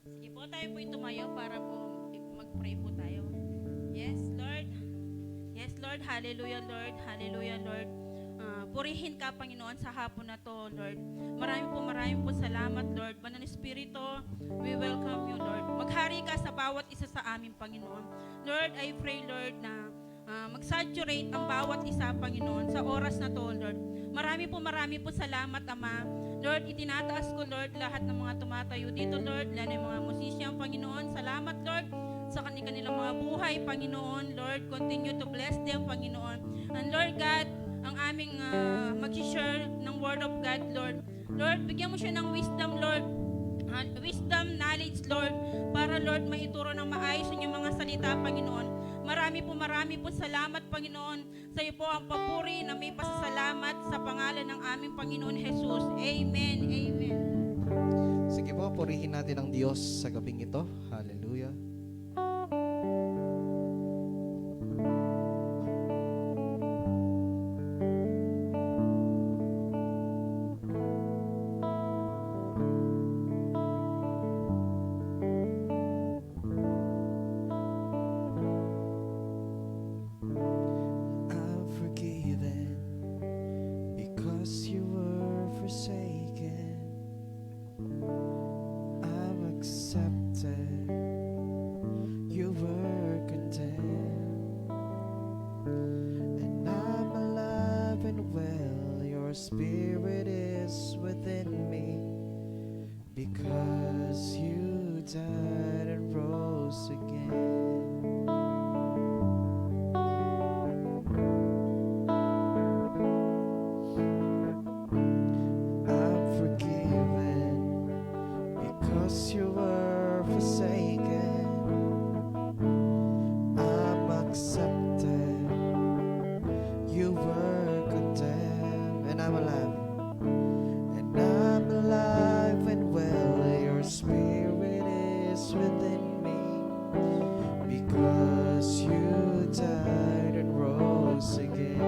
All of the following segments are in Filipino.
Sige po, tayo po tumayo para po mag-pray po tayo. Yes, Lord. Yes, Lord. Hallelujah, Lord. Hallelujah, Lord. Purihin ka, Panginoon, sa hapon na to, Lord. Maraming po salamat, Lord. Banal Espiritu, we welcome you, Lord. Maghari ka sa bawat isa sa amin, Panginoon. Lord, I pray, Lord, na mag-saturate ang bawat isa, Panginoon, sa oras na to, Lord. Marami po salamat, Ama. Lord, itinataas ko, Lord, lahat ng mga tumatayo dito, Lord, lalo yung mga musician, Panginoon. Salamat, Lord, sa kanilang mga buhay, Panginoon. Lord, continue to bless them, Panginoon. And Lord God, ang aming mag-share ng Word of God, Lord. Lord, bigyan mo siya ng wisdom, Lord. Wisdom, knowledge, Lord, para, Lord, maituro ng maayos yung mga salita, Panginoon. Marami po salamat, Panginoon. Sa iyo po ang papuri na may pasasalamat sa pangalan ng aming Panginoon Jesus. Amen. Amen. Sige po, purihin natin ang Diyos sa gabing ito. Hallelujah. I'm forgiven because you were forsaken. I'm accepted. You were condemned. And I'm alive and well. Your spirit is within me. Because you died and rose again. I'm forgiven because you were forsaken. I'm accepted. You were condemned, and I'm alive. And I'm alive and well. Your spirit is within me. Because you died and rose again.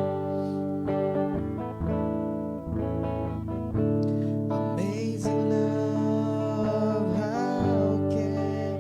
Amazing love, how can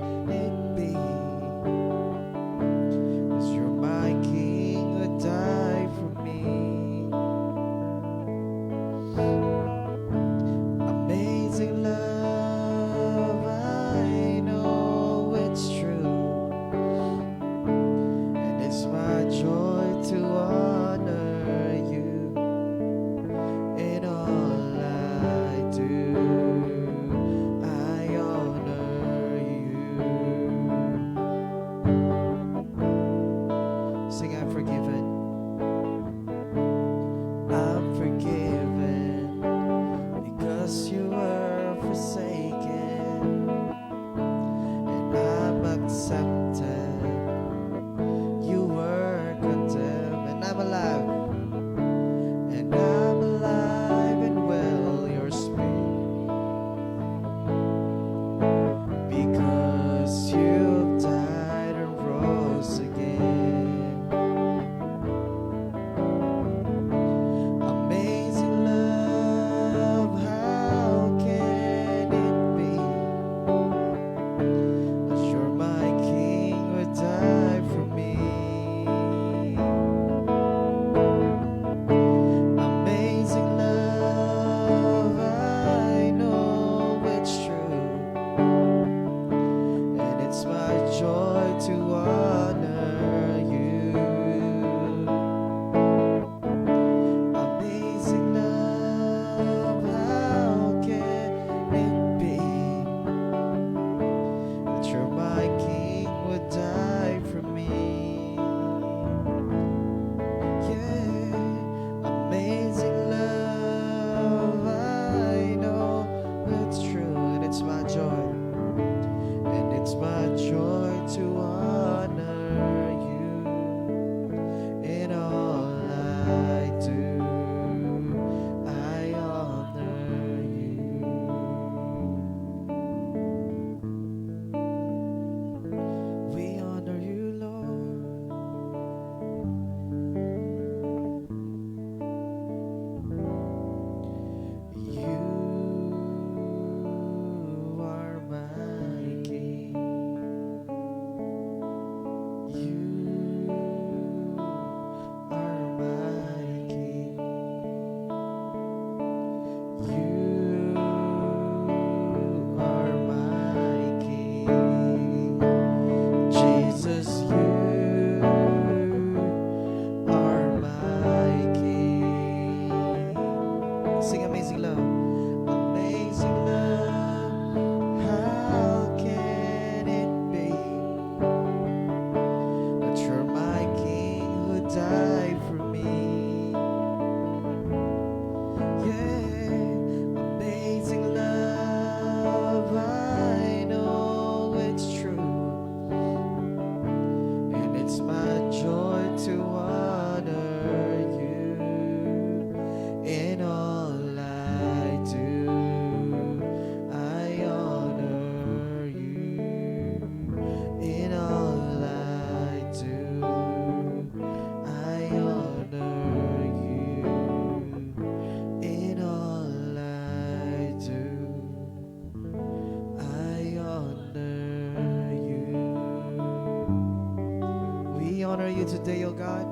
honor you today, O God.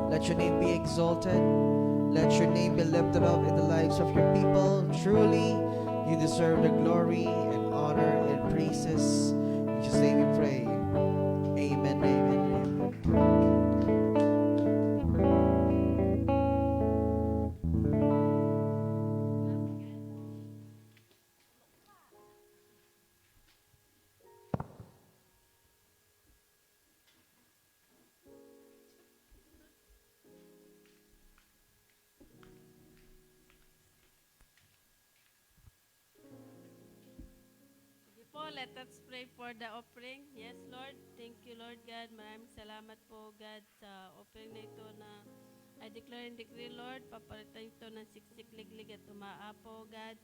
Let your name be exalted. Let your name be lifted up in the lives of your people. Truly, you deserve the glory and honor and praises. In Jesus' name we pray. Amen, amen, amen. Sige po, let us pray for the offering. Yes, Lord. Thank you, Lord God. Maraming salamat po, God, sa offering na ito na I declare and decree, Lord, papalitan ito ng siksik, liglig at umaapo, God.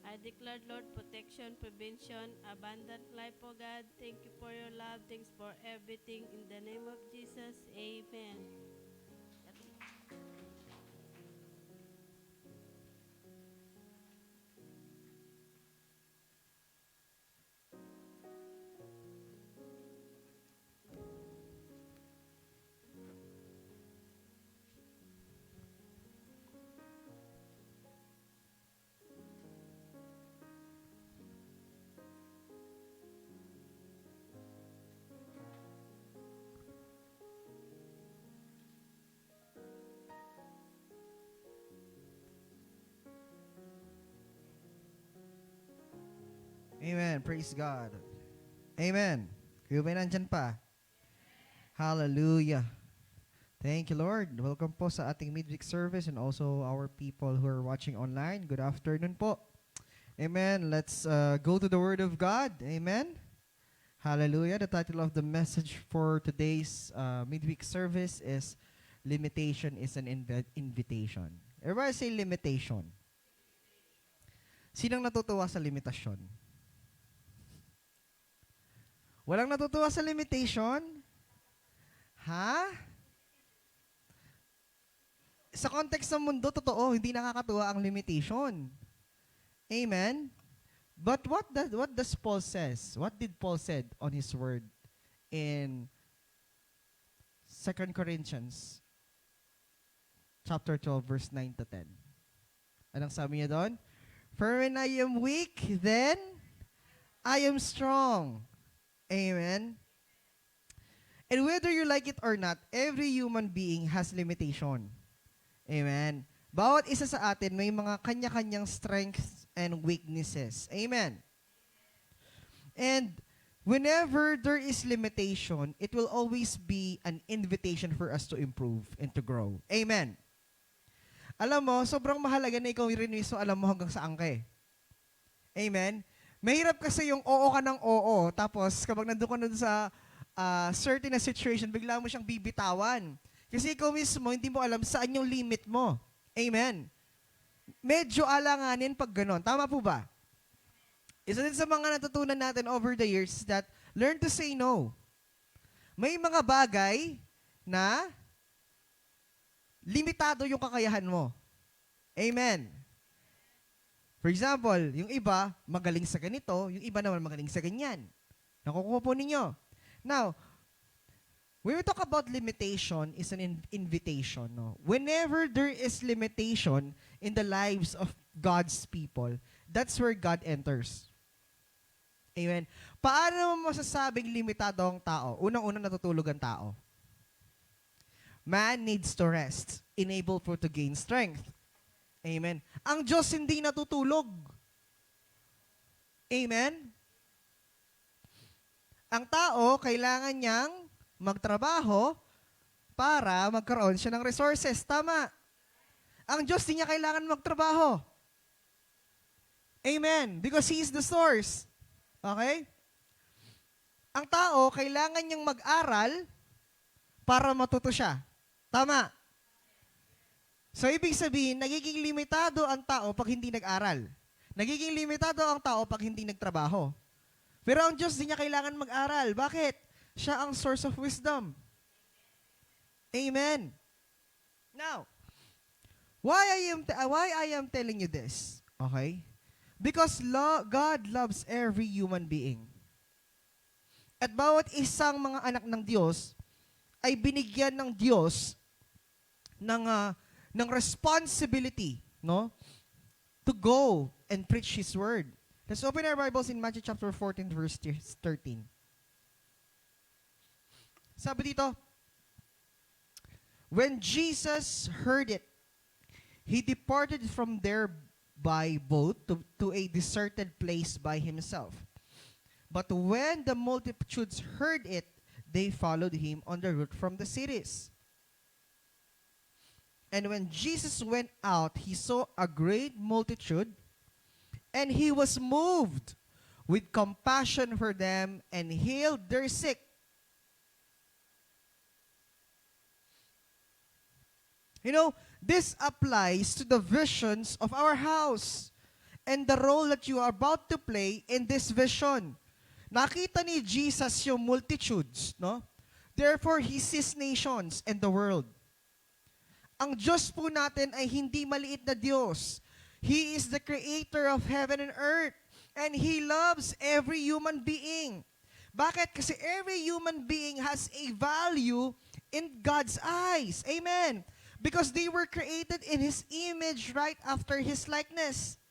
I declare, Lord, protection, prevention, abundant life, po, God. Thank you for your love. Thanks for everything. In the name of Jesus, amen. Amen. Praise God. Amen. Kayo ba nandyan pa? Hallelujah. Thank you, Lord. Welcome po sa ating midweek service and also our people who are watching online. Good afternoon po. Amen. Let's go to the Word of God. Amen. Hallelujah. The title of the message for today's midweek service is Limitation is an Invitation. Everybody say limitation. Sinang natutuwa sa limitasyon? Walang natutuwa sa limitation? Ha? Sa context ng mundo, totoo, hindi nakakatuwa ang limitation. Amen? But what does Paul says? What did Paul said on his word in 2 Corinthians chapter 12, verse 9 to 10? Anong sabi niya doon? For when I am weak, then I am strong. Amen? And whether you like it or not, every human being has limitation. Amen? Bawat isa sa atin may mga kanya-kanyang strengths and weaknesses. Amen? And whenever there is limitation, it will always be an invitation for us to improve and to grow. Amen? Alam mo, sobrang mahalaga na ikaw rin mismo alam mo hanggang saan ka eh. Amen? Mahirap kasi yung oo ka ng oo, tapos kapag nandun ka na sa certain na situation, bigla mo siyang bibitawan. Kasi ikaw mismo, hindi mo alam saan yung limit mo. Amen? Medyo alanganin pag ganon. Tama po ba? Isa din sa mga natutunan natin over the years that learn to say no. May mga bagay na limitado yung kakayahan mo. Amen? For example, yung iba, magaling sa ganito, yung iba naman magaling sa ganyan. Nakukuha po ninyo. Now, when we talk about limitation, is an invitation. No? Whenever there is limitation in the lives of God's people, that's where God enters. Amen. Paano mo masasabing limitado ang tao? Unang-unang natutulog ang tao. Man needs to rest, enable for to gain strength. Amen. Ang Diyos hindi natutulog. Amen. Ang tao, kailangan niyang magtrabaho para magkaroon siya ng resources. Tama. Ang Diyos hindi niya kailangan magtrabaho. Amen. Because He is the source. Okay? Ang tao, kailangan niyang mag-aral para matuto siya. Tama. So, ibig sabihin, nagiging limitado ang tao pag hindi nag-aral. Nagiging limitado ang tao pag hindi nagtrabaho. Pero ang Diyos, di niya kailangan mag-aral. Bakit? Siya ang source of wisdom. Amen. Now, why I am telling you this? Okay? Because God loves every human being. At bawat isang mga anak ng Diyos, ay binigyan ng Diyos ng responsibility, no? To go and preach His word. Let's open our Bibles in Matthew chapter 14, verse 13. Sabi dito, when Jesus heard it, He departed from there by boat to a deserted place by Himself. But when the multitudes heard it, they followed Him on the route from the cities. And when Jesus went out, He saw a great multitude, and He was moved with compassion for them and healed their sick. You know, this applies to the visions of our house and the role that you are about to play in this vision. Nakita ni Jesus yung multitudes, no? Therefore, He sees nations and the world. Ang Diyos po natin ay hindi maliit na Diyos. He is the creator of heaven and earth. And He loves every human being. Bakit? Kasi every human being has a value in God's eyes. Amen. Because they were created in His image right after His likeness.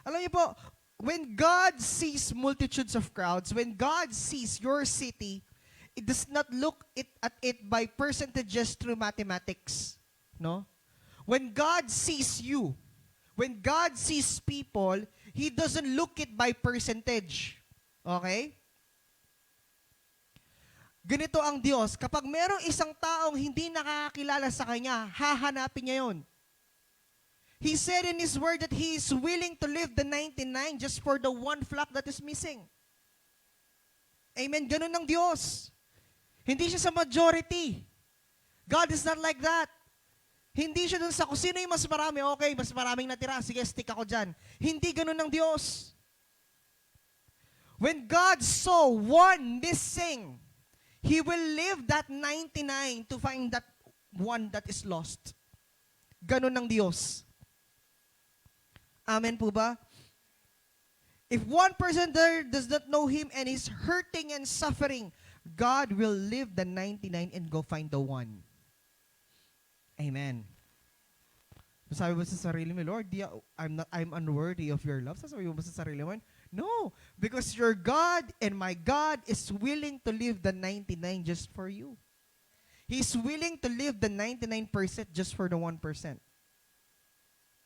Alam niyo po, when God sees multitudes of crowds, when God sees your city, it does not look at it by percentages through mathematics. No? When God sees you, when God sees people, He doesn't look it by percentage. Okay? Ganito ang Diyos, kapag merong isang taong hindi nakakakilala sa Kanya, hahanapin niya yon. He said in His word that He is willing to leave the 99 just for the one flock that is missing. Amen? Ganun ang Diyos. Hindi siya sa majority. God is not like that. Hindi siya dun sa kung sino yung mas marami, okay, mas maraming natira, sige, stick ako dyan. Hindi ganun ang Diyos. When God saw one missing, He will leave that 99 to find that one that is lost. Ganun ang Diyos. Amen po ba? If one person there does not know Him and is hurting and suffering, God will leave the 99 and go find the one. Amen. Sabi mo sa sarili mo, Lord, I'm unworthy of your love. Sabi mo sa sarili mo, no, because your God and my God is willing to leave the 99 just for you. He's willing to leave the 99% just for the 1%.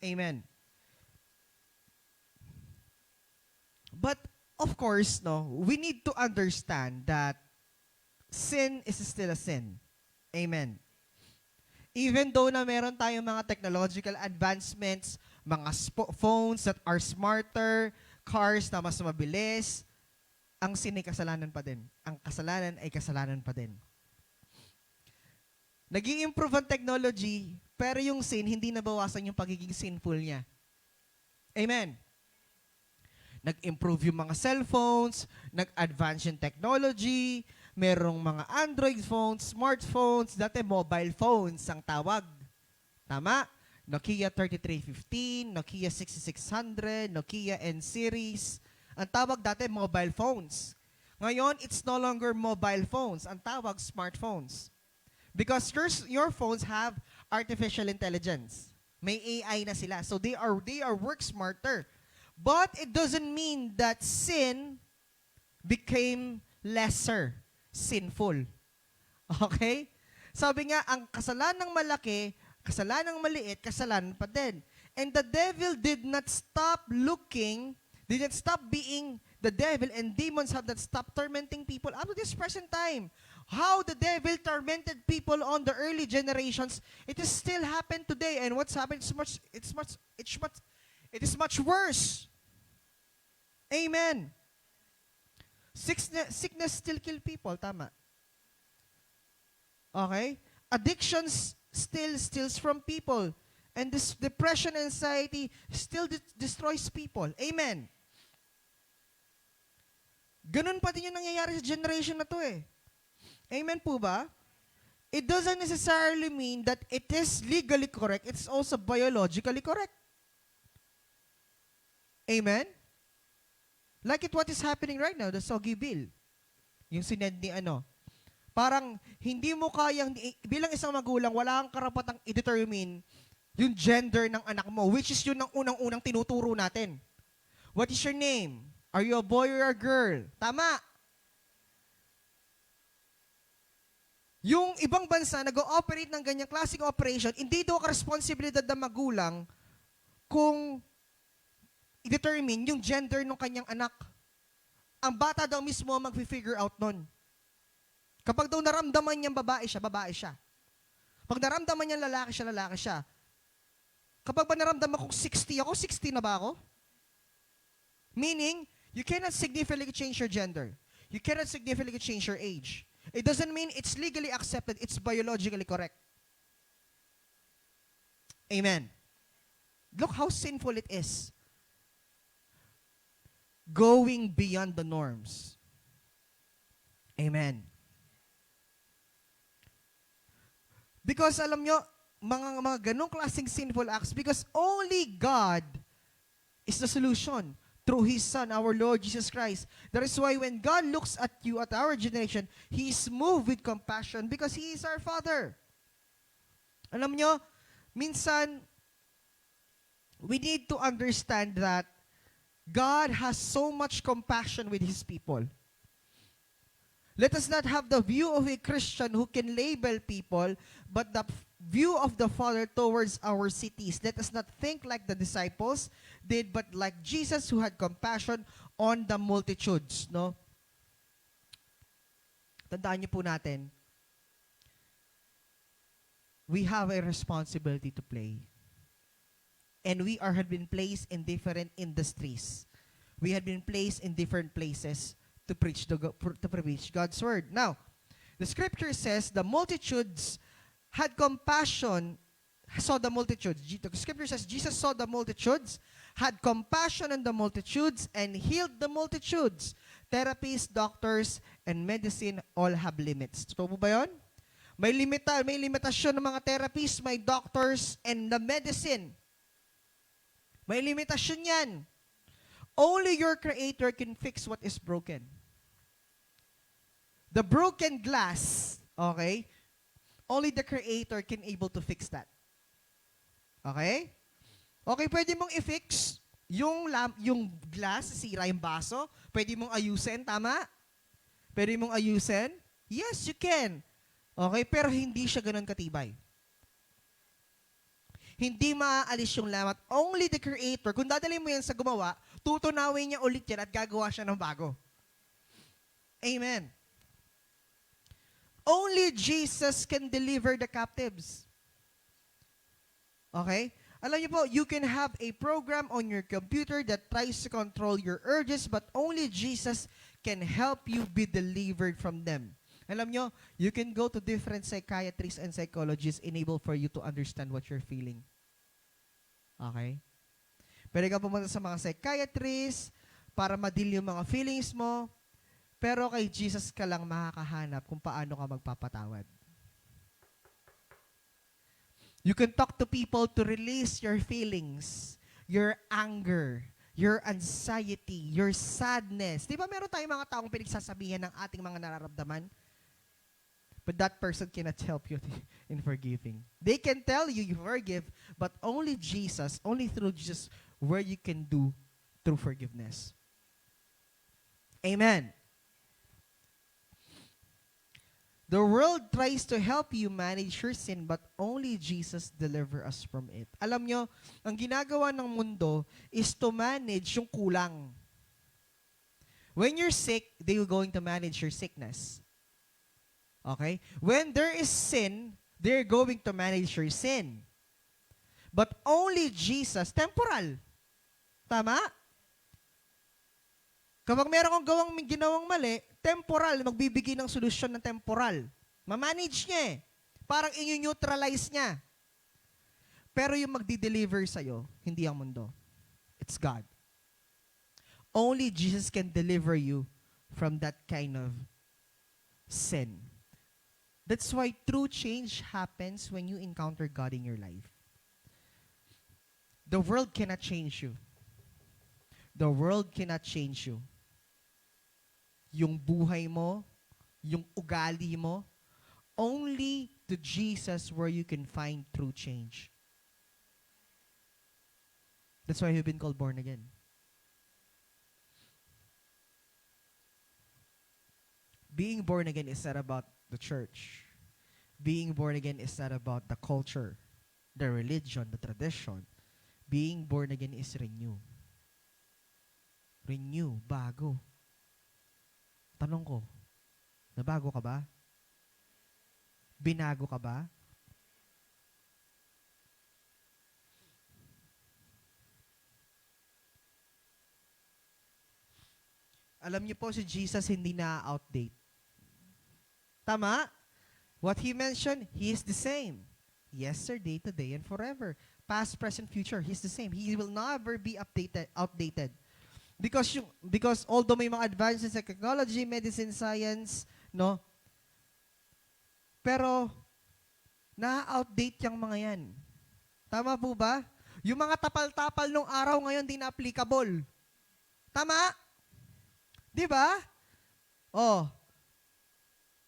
Amen. But, of course, no, we need to understand that sin is still a sin. Amen. Even though na meron tayong mga technological advancements, mga phones that are smarter, cars na mas mabilis, ang sin ay kasalanan pa din. Ang kasalanan ay kasalanan pa din. Nag-i-improve ang technology, pero yung sin, hindi nabawasan yung pagiging sinful niya. Amen. Nag-improve yung mga cellphones, nag-advance yung technology, merong mga Android phones, smartphones, dati mobile phones ang tawag. Tama? Nokia 3315, Nokia 6600, Nokia N-series. Ang tawag dati mobile phones. Ngayon, it's no longer mobile phones. Ang tawag smartphones. Because your phones have artificial intelligence. May AI na sila. So they are work smarter. But it doesn't mean that sin became lesser sinful. Okay? Sabi nga, ang kasalanang malaki, kasalanang maliit, kasalanan pa din. And the devil did not stop being the devil, and demons have not stopped tormenting people up to this present time. How the devil tormented people on the early generations, it is still happened today. And what's happened it is much worse. Amen. Sickness still kill people, tama. Okay? Addictions still steals from people. And this depression and anxiety still destroys people. Amen. Ganun pa din yung nangyayari sa generation na to eh. Amen po ba? It doesn't necessarily mean that it is legally correct. It's also biologically correct. Amen? Like what is happening right now, the Soggy Bill. Yung sinend ni ano. Parang hindi mo kayang, bilang isang magulang, wala kang karapatang i-determine yung gender ng anak mo, which is yun ang unang-unang tinuturo natin. What is your name? Are you a boy or a girl? Tama. Yung ibang bansa nag-ooperate ng ganyang klaseng operation, hindi daw responsibilidad ng magulang kung i-determine yung gender ng kanyang anak. Ang bata daw mismo ang mag-figure out nun. Kapag daw naramdaman niyang babae siya, babae siya. Pag naramdaman niyang lalaki siya, lalaki siya. Kapag ba naramdaman kong 60 ako, 60 na ba ako? Meaning, you cannot significantly change your gender. You cannot significantly change your age. It doesn't mean it's legally accepted, it's biologically correct. Amen. Look how sinful it is. Going beyond the norms. Amen. Because alam nyo, mga ganong klaseng sinful acts, because only God is the solution through His Son, our Lord Jesus Christ. That is why when God looks at you, at our generation, He is moved with compassion because He is our Father. Alam nyo, minsan, we need to understand that God has so much compassion with His people. Let us not have the view of a Christian who can label people, but the view of the Father towards our cities. Let us not think like the disciples did, but like Jesus who had compassion on the multitudes. No? Tandaan niyo po natin, we have a responsibility to play. And we had been placed in different industries. We had been placed in different places to preach God's word. Now, the scripture says the multitudes had compassion, saw the multitudes. The scripture says Jesus saw the multitudes, had compassion on the multitudes, and healed the multitudes. Therapists, doctors, and medicine all have limits. Totoo po ba yun? May limitasyon ng mga therapists, may doctors, and the medicine. May limitasyon yan. Only your Creator can fix what is broken. The broken glass, okay? Only the Creator can able to fix that. Okay? Okay, pwede mong i-fix yung glass, sira yung baso. Pwede mong ayusin, tama? Pwede mong ayusin? Yes, you can. Okay, pero hindi siya ganun katibay. Hindi maaalis yung lamat. Only the Creator, kung dadalhin mo yan sa gumawa, tutunawin niya ulit yan at gagawa siya ng bago. Amen. Only Jesus can deliver the captives. Okay? Alam niyo po, you can have a program on your computer that tries to control your urges, but only Jesus can help you be delivered from them. Alam niyo, you can go to different psychiatrists and psychologists enable for you to understand what you're feeling. Okay? Pwede ka pumunta sa mga psychiatrists para ma-deal yung mga feelings mo, pero kay Jesus ka lang makakahanap kung paano ka magpapatawad. You can talk to people to release your feelings, your anger, your anxiety, your sadness. Di ba meron tayong mga taong pinagsasabihan ng ating mga nararamdaman? But that person cannot help you in forgiving. They can tell you forgive, but only Jesus, only through Jesus, where you can do through forgiveness. Amen. The world tries to help you manage your sin, but only Jesus deliver us from it. Alam nyo, ang ginagawa ng mundo is to manage yung kulang. When you're sick, they will going to manage your sickness. Okay? When there is sin, they're going to manage your sin. But only Jesus, temporal. Tama? Kapag meron kang ginawang mali, temporal, magbibigay ng solusyon ng temporal. Ma-manage niya eh. Parang i-neutralize niya. Pero yung magdi-deliver sa'yo, hindi ang mundo. It's God. Only Jesus can deliver you from that kind of sin. That's why true change happens when you encounter God in your life. The world cannot change you. The world cannot change you. Yung buhay mo, yung ugali mo, only to Jesus where you can find true change. That's why you've been called born again. Being born again is not about the church. Being born again is not about the culture, the religion, the tradition. Being born again is renew. Renew, bago. Tanong ko, nabago ka ba? Binago ka ba? Alam niyo po si Jesus hindi na-outdate. Tama? What He mentioned, He is the same. Yesterday, today, and forever. Past, present, future, He's the same. He will never be outdated. Because although may mga advances sa technology, medicine, science, no? Pero, na-outdate yung mga yan. Tama po ba? Yung mga tapal-tapal nung araw ngayon, di na applicable. Tama? Di ba? Oh.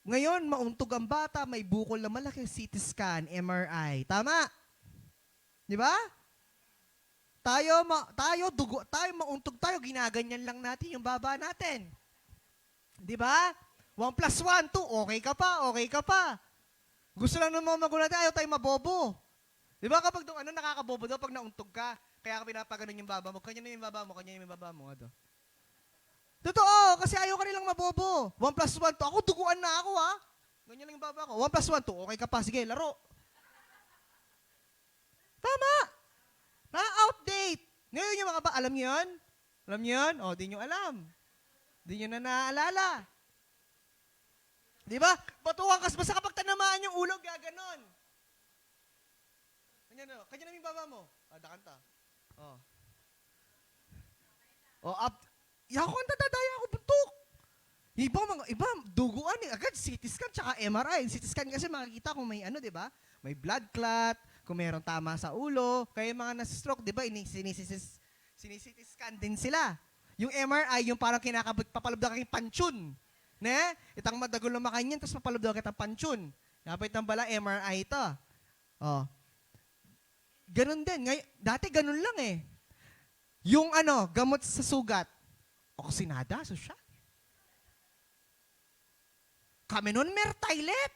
Ngayon, mauntog ang bata, may bukol na malaki, CT scan, MRI. Tama? Di ba? Tayo, mauntog tayo, ginaganyan lang natin yung baba natin. Di ba? 1 plus 1, 2, okay ka pa. Gusto lang ng mga magulang natin, ayaw tayo mabobo. Di ba kapag nakakabobo daw pag nauntog ka, kaya ka pinapaganon yung baba mo, kanya na yung baba mo. Ano? Totoo, kasi ayaw ka nilang mabobo. 1 plus 1, 2, ako duguan na ako ha. Ganyan lang yung baba ko. 1 plus 1, 2, okay ka pa, sige, laro. Tama. Na-outdate. Ngayon yung mga alam niyo yun? Alam niyo yun? O, di niyo alam. Di niyo na naaalala. Di ba? Batuhan kas, basta kapag tanamaan yung ulo, gaganon. Kanya na yung baba mo. Dakanta. Up. Ako ang dadaya ako, buntok. Iba, duguan eh. Agad, CT scan tsaka MRI. CT scan kasi makikita kung may di ba? May blood clot, kung mayroong tama sa ulo. Kaya yung mga nasa-stroke, di ba, sinisiti scan din sila. Yung MRI, yung parang papalab daw kang panchun. Ne? Itang madagol na makanyan, tapos papalab daw kitang panchun. Kapit ng bala, MRI ito. Ganun din. Dati ganun lang eh. Yung gamot sa sugat, oxinada, social. Kami nun, Mertailet.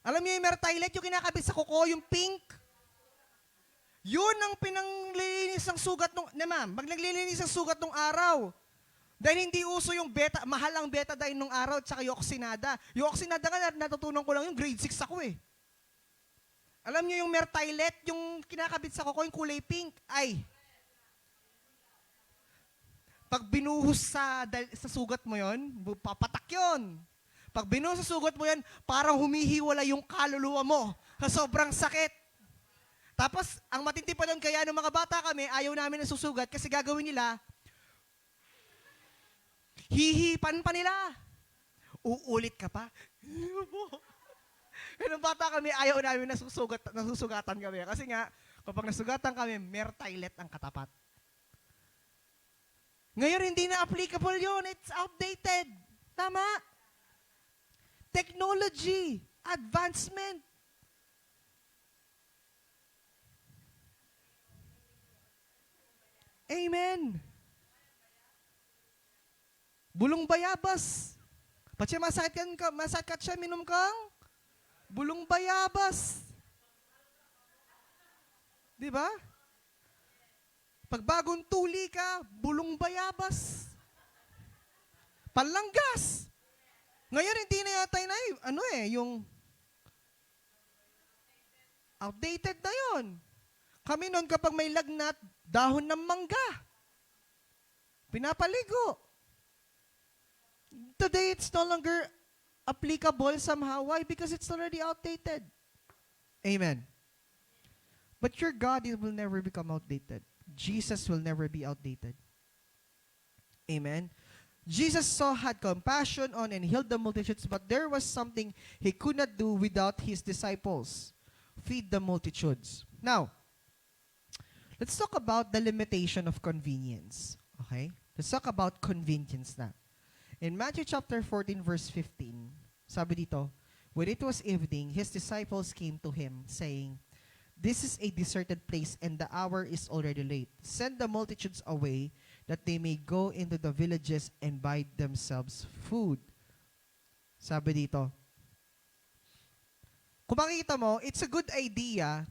Alam niyo yung Mertailet, yung kinakabit sa kuko, yung pink? Yun ang pinanglilinis ng sugat ma'am, pag naglilinis ng sugat nung araw. Dahil hindi uso yung mahal ang betadine nung araw, tsaka yung oxinada. Yung oxinada nga, natutunan ko lang yung grade 6 ako eh. Alam niyo yung Mertailet, yung kinakabit sa kuko, yung kulay pink, pag binuhos sa sugat mo yon, papatak yun. Pag binuhos sa sugat mo yan, parang humihiwala yung kaluluwa mo sa sobrang sakit. Tapos, ang matindi pa doon, kaya nung mga bata kami, ayaw namin ng susugat kasi gagawin nila, hihipan pa nila. Uulit ka pa. Nung bata kami, ayaw namin nasusugatan kami. Kasi nga, kapag nasugatan kami, Mertailet ang katapat. Ngayon, hindi na applicable yun. It's outdated. Tama? Technology, advancement. Amen. Bulong bayabas. Pati masakit siya, minum kang bulong bayabas. Di ba? Pag bagong tuli ka, bulong bayabas. Panlanggas. Ngayon, hindi na yata yung outdated na yun. Kami noon, kapag may lagnat, dahon ng mangga. Pinapaligo. Today, it's no longer applicable somehow. Why? Because it's already outdated. Amen. But your God, it will never become outdated. Jesus will never be outdated. Amen. Jesus had compassion on and healed the multitudes, but there was something He could not do without His disciples. Feed the multitudes. Now, let's talk about the limitation of convenience. Okay? Let's talk about convenience na. In Matthew chapter 14, verse 15, sabi dito, when it was evening, his disciples came to him, saying, "This is a deserted place, and the hour is already late. Send the multitudes away, that they may go into the villages and buy themselves food." Sabi dito, kung makikita mo, it's a good idea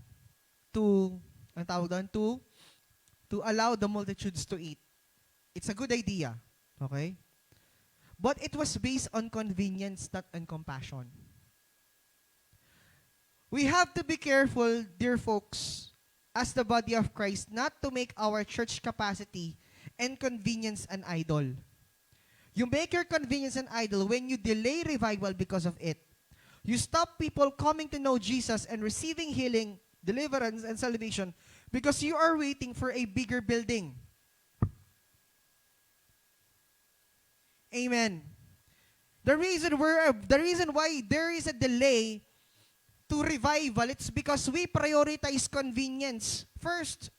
to, ang tawag doon, to allow the multitudes to eat. It's a good idea. Okay? But it was based on convenience, not on compassion. We have to be careful, dear folks, as the body of Christ, not to make our church capacity and convenience an idol. You make your convenience an idol when you delay revival because of it. You stop people coming to know Jesus and receiving healing, deliverance, and salvation because you are waiting for a bigger building. Amen. The reason why there is a delay to revival, it's because we prioritize convenience first.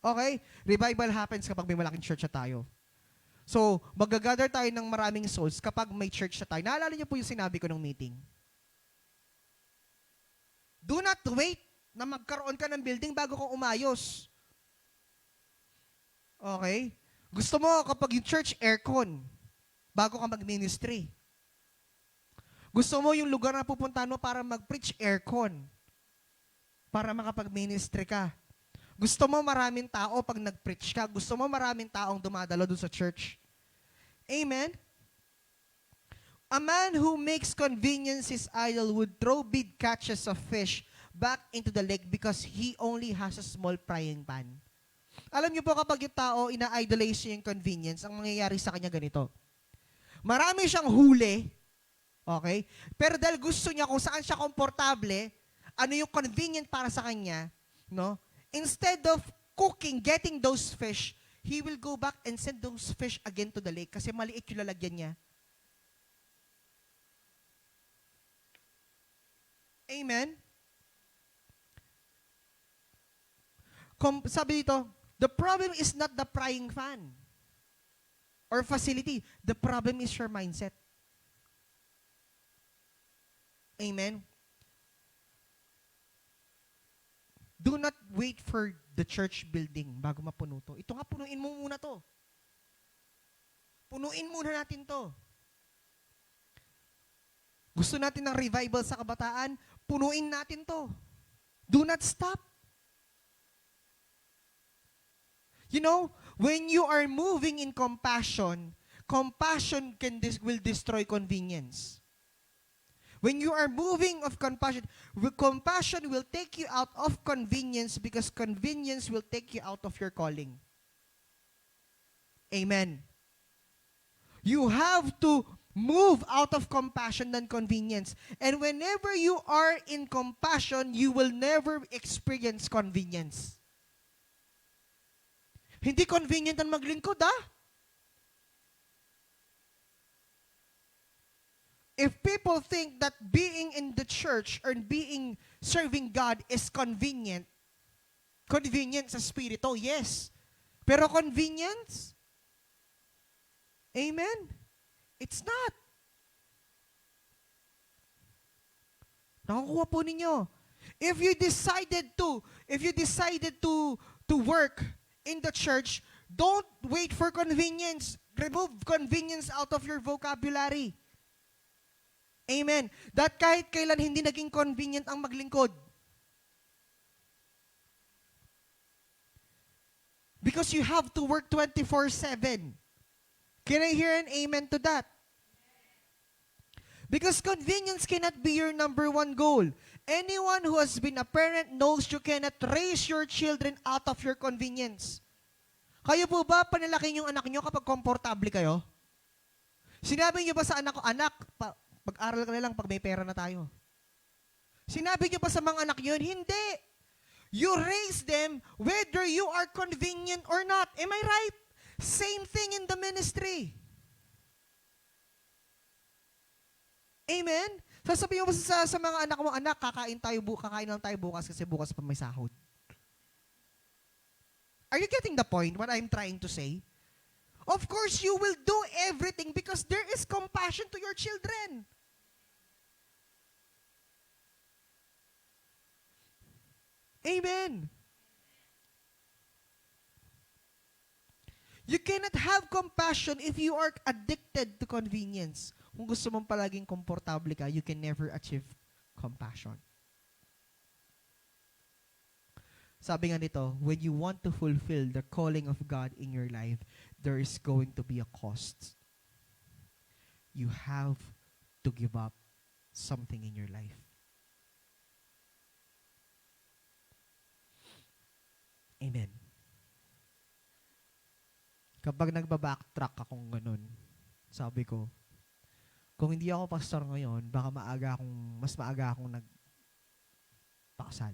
Okay? Revival happens kapag may malaking church na tayo. So, mag-gather tayo ng maraming souls kapag may church na tayo. Naalala niyo po yung sinabi ko ng meeting. Do not wait na magkaroon ka ng building bago kang umayos. Okay? Gusto mo kapag yung church aircon, bago ka mag-ministry. Gusto mo yung lugar na pupuntahan mo para mag-preach aircon, para makapag-ministry ka. Gusto mo maraming tao pag nag-preach ka. Gusto mo maraming taong dumadalo doon sa church. Amen? A man who makes convenience his idol would throw big catches of fish back into the lake because he only has a small frying pan. Alam niyo po kapag yung tao ina-idolize niya yung convenience, ang mangyayari sa kanya ganito. Marami siyang huli, okay? Pero dahil gusto niya kung saan siya komportable, ano yung convenient para sa kanya, no? Instead of cooking, getting those fish, he will go back and send those fish again to the lake kasi maliit yung lalagyan niya. Amen? Sabi dito, the problem is not the frying pan or facility. The problem is your mindset. Amen? Do not wait for the church building bago mapuno to. Ito nga, punuin mo muna to. Punuin muna natin to. Gusto natin ng revival sa kabataan, punuin natin to. Do not stop. You know, when you are moving in compassion, compassion will destroy convenience. When you are moving of compassion will take you out of convenience because convenience will take you out of your calling. Amen. You have to move out of compassion than convenience. And whenever you are in compassion, you will never experience convenience. Hindi convenient ang maglingkod, ah. If people think that being in the church or serving God is convenient sa spirito, yes. Pero convenience? Amen? It's not. Nakukuha po ninyo. If you decided to work in the church, don't wait for convenience. Remove convenience out of your vocabulary. Amen. That kahit kailan hindi naging convenient ang maglingkod. Because you have to work 24/7. Can I hear an amen to that? Because convenience cannot be your number one goal. Anyone who has been a parent knows you cannot raise your children out of your convenience. Kayo po ba panalaki yung anak nyo kapag komportable kayo? Sinabi nyo ba sa anak ko, anak, pag-aral ka na lang pag may pera na tayo? Sinabi nyo ba sa mga anak nyo? Hindi. You raise them whether you are convenient or not. Am I right? Same thing in the ministry. Amen? Sasabihin mo sa mga anak mo, anak, kakain lang tayo bukas kasi bukas pa may sahod. Are you getting the point, what I'm trying to say? of course you will do everything because there is compassion to your children. Amen. You cannot have compassion if you are addicted to convenience. Kung gusto mong palaging komportable ka, you can never achieve compassion. Sabi nga nito, when you want to fulfill the calling of God in your life, there is going to be a cost. You have to give up something in your life. Amen. Kapag nagbabacktrack akong ganun, sabi ko, kung hindi ako pastor ngayon, baka mas maaga akong nagpakasal.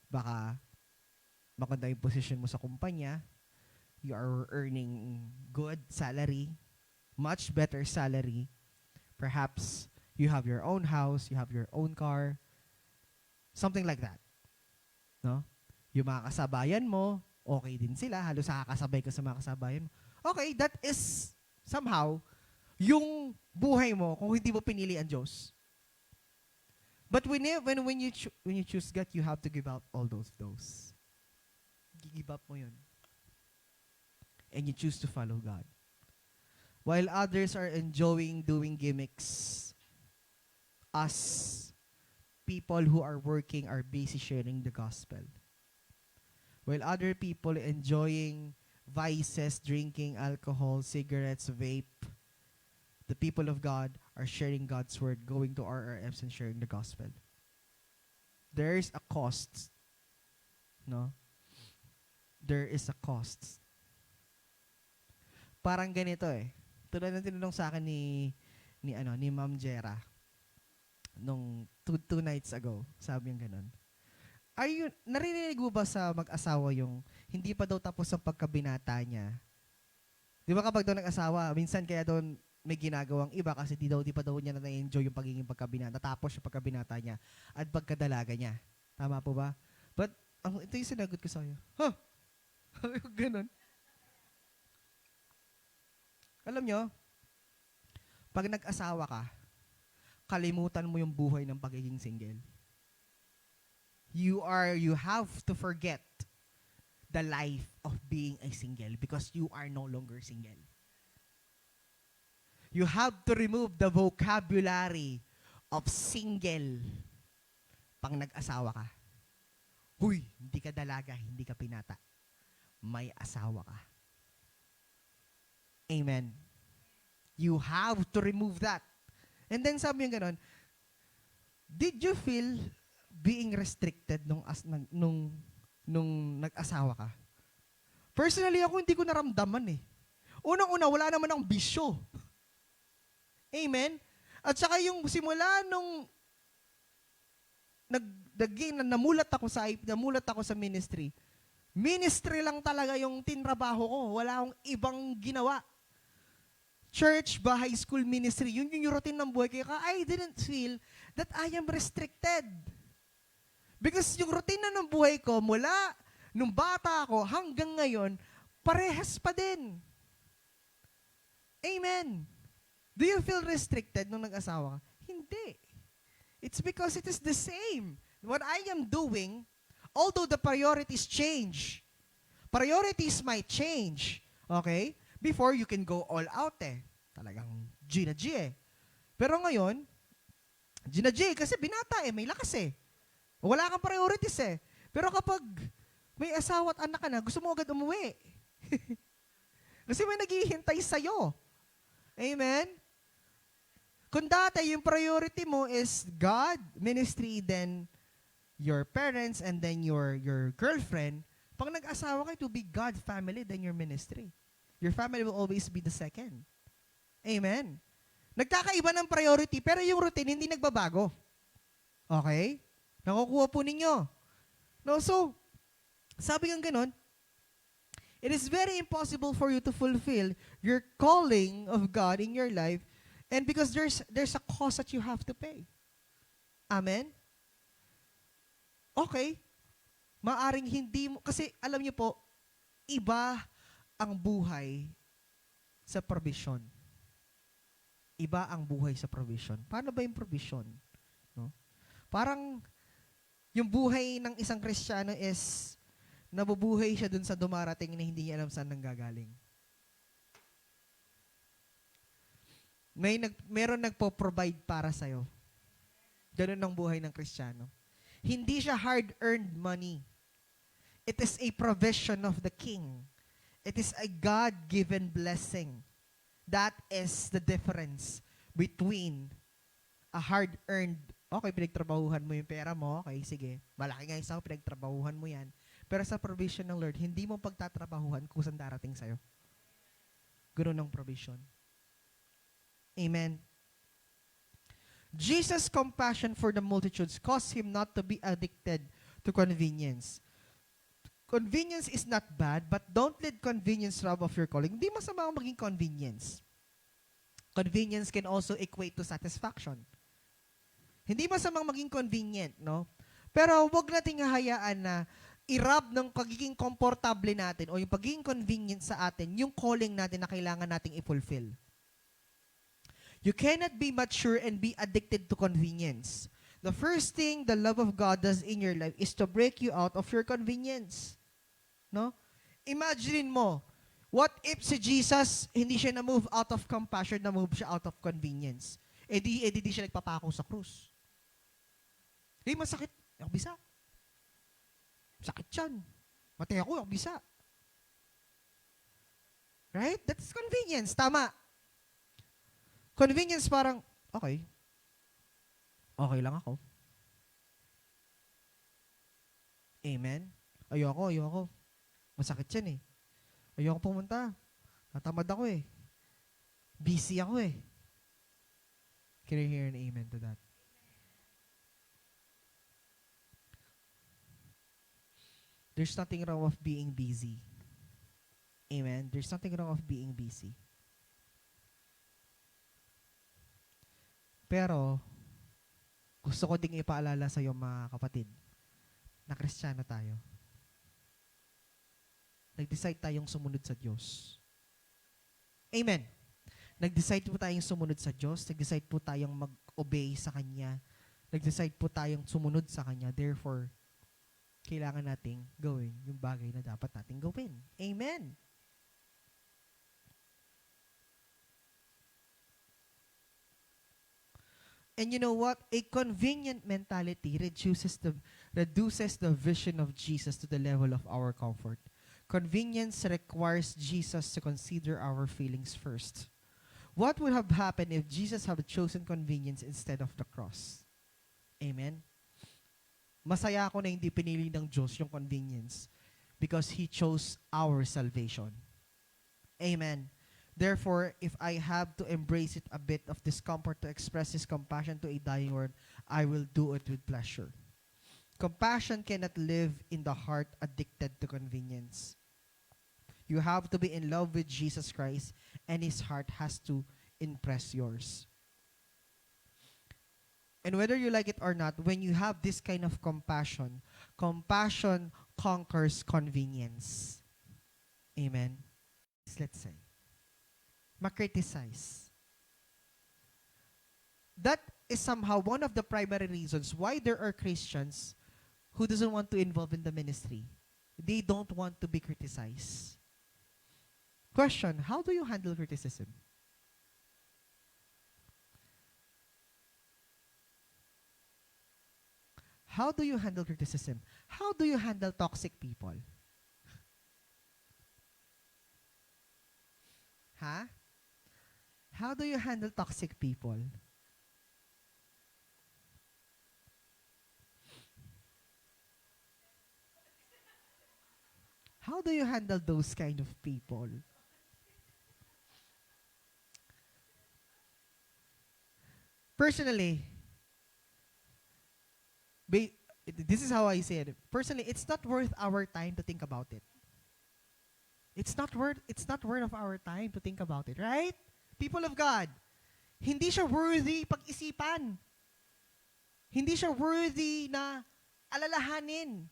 Baka maganda yung position mo sa kumpanya, you are earning good salary, much better salary. Perhaps you have your own house, you have your own car, something like that. No? Yung mga kasabayan mo, okay din sila, halos nakakasabay ka sa mga kasabayan mo. Okay, that is somehow yung buhay mo kung hindi mo pinili ang Diyos. But when you choose God, you have to give out all those. Give up mo yun. And you choose to follow God. While others are enjoying doing gimmicks, us people who are working are busy sharing the gospel. While other people enjoying vices, drinking alcohol, cigarettes, vape, the people of God are sharing God's word, going to RRMs and sharing the gospel. There is a cost. No? There is a cost. Parang ganito eh. Tulad ng tinanong sa akin ni Ma'am Jera nung two nights ago. Sabi yung ganun. Narinig mo ba sa mag-asawa yung hindi pa daw tapos ang pagkabinata niya? Di ba kapag daw nag-asawa, minsan kaya doon may ginagawang iba kasi di pa daw niya na-enjoy yung pagiging pagkabinata, tapos yung pagkabinata niya at pagkadalaga niya. Tama po ba? But, ito yung sinagot ko sa'yo. Huh? Ganon. Alam nyo, pag nag-asawa ka, kalimutan mo yung buhay ng pagiging single. You have to forget the life of being a single because you are no longer single. You have to remove the vocabulary of single pang nag-asawa ka. Huy, hindi ka dalaga, hindi ka pinata. May asawa ka. Amen. You have to remove that. And then sabi yung ganon, did you feel being restricted nung nag-asawa ka? Personally, ako hindi ko naramdaman eh. Unang-una, wala naman ang bisyo. Amen? At saka yung simula nung namulat ako sa ministry lang talaga yung tinrabaho ko. Wala akong ibang ginawa. Church, bahay, school, ministry, yun yung routine ng buhay. Kaya I didn't feel that I am restricted. Because yung routine na ng buhay ko, mula nung bata ako hanggang ngayon, parehas pa din. Amen. Do you feel restricted nung nag-asawa ka? Hindi. It's because it is the same. What I am doing, although the priorities change, priorities might change. Okay? Before, you can go all out eh. Talagang G na G eh. Pero ngayon, G na G kasi binata eh, may lakas eh. Wala kang priorities eh. Pero kapag may asawa at anak ka na, gusto mo agad umuwi. Kasi may naghihintay sa'yo. Amen? Kung dati yung priority mo is God, ministry, then your parents, and then your girlfriend, pag nag-asawa ka, to be God, family, then your ministry. Your family will always be the second. Amen? Nagkakaiba ng priority, pero yung routine hindi nagbabago. Okay? Nakukuha po ninyo. No, so, sabi ng ganon, it is very impossible for you to fulfill your calling of God in your life, and because there's a cost that you have to pay. Amen? Okay. Maaring hindi mo, kasi alam niyo po, iba ang buhay sa provision. Iba ang buhay sa provision. Paano ba yung provision? No? Parang yung buhay ng isang Kristiyano is nabubuhay siya dun sa dumarating na hindi niya alam saan nanggagaling. Meron nagpo-provide para sa'yo. Ganun ang buhay ng Kristiyano. Hindi siya hard-earned money. It is a provision of the King. It is a God-given blessing. That is the difference between a hard-earned, okay, pinagtrabahuhan mo yung pera mo, okay, sige, malaki nga isang pinagtrabahuhan mo yan. Pero sa provision ng Lord, hindi mo pagtatrabahuhan kung saan darating sa'yo. Ganun ang provision. Amen. Jesus' compassion for the multitudes caused him not to be addicted to convenience. Convenience is not bad, but don't let convenience rob of your calling. Hindi masama ang maging convenience. Convenience can also equate to satisfaction. Hindi masamang maging convenient, no? Pero wag nating hahayaan na i-rob ng pagiging komportable natin o yung pagiging convenient sa atin, yung calling natin na kailangan nating i-fulfill. You cannot be mature and be addicted to convenience. The first thing the love of God does in your life is to break you out of your convenience. No? Imagine mo, what if si Jesus, hindi siya na-move out of compassion, na-move siya out of convenience? Di siya nagpapako sa krus. Masakit. Ako bisa. Sakit yan. Matay ako bisa. Right? That's convenience. Tama. Convenience parang, okay. Okay lang ako. Amen? Ayoko. Masakit yan eh. Ayoko pumunta. Natamad ako eh. Busy ako eh. Can I hear an amen to that? There's nothing wrong of being busy. Amen? There's nothing wrong of being busy. Pero, gusto ko ding ipaalala sa iyo mga kapatid, na Kristiyano tayo. Nag-decide tayong sumunod sa Diyos. Amen. Nag-decide po tayong sumunod sa Diyos. Nag-decide po tayong mag-obey sa Kanya. Nag-decide po tayong sumunod sa Kanya. Therefore, kailangan nating gawin yung bagay na dapat nating gawin. Amen. And you know what? A convenient mentality reduces the vision of Jesus to the level of our comfort. Convenience requires Jesus to consider our feelings first. What would have happened if Jesus had chosen convenience instead of the cross? Amen? Masaya ako na hindi pinili ng Diyos yung convenience because He chose our salvation. Amen. Therefore, if I have to embrace it a bit of discomfort to express His compassion to a dying world, I will do it with pleasure. Compassion cannot live in the heart addicted to convenience. You have to be in love with Jesus Christ, and His heart has to impress yours. And whether you like it or not, when you have this kind of compassion, compassion conquers convenience. Amen. Let's say, ma-criticize. That is somehow one of the primary reasons why there are Christians who doesn't want to involve in the ministry. They don't want to be criticized. Question, how do you handle criticism? How do you handle criticism? How do you handle toxic people? Huh? How do you handle toxic people? How do you handle those kind of people? Personally, this is how I say it. Personally, it's not worth our time to think about it. It's not worth of our time to think about it, right? People of God, hindi siya worthy pag-isipan. Hindi siya worthy na alalahanin.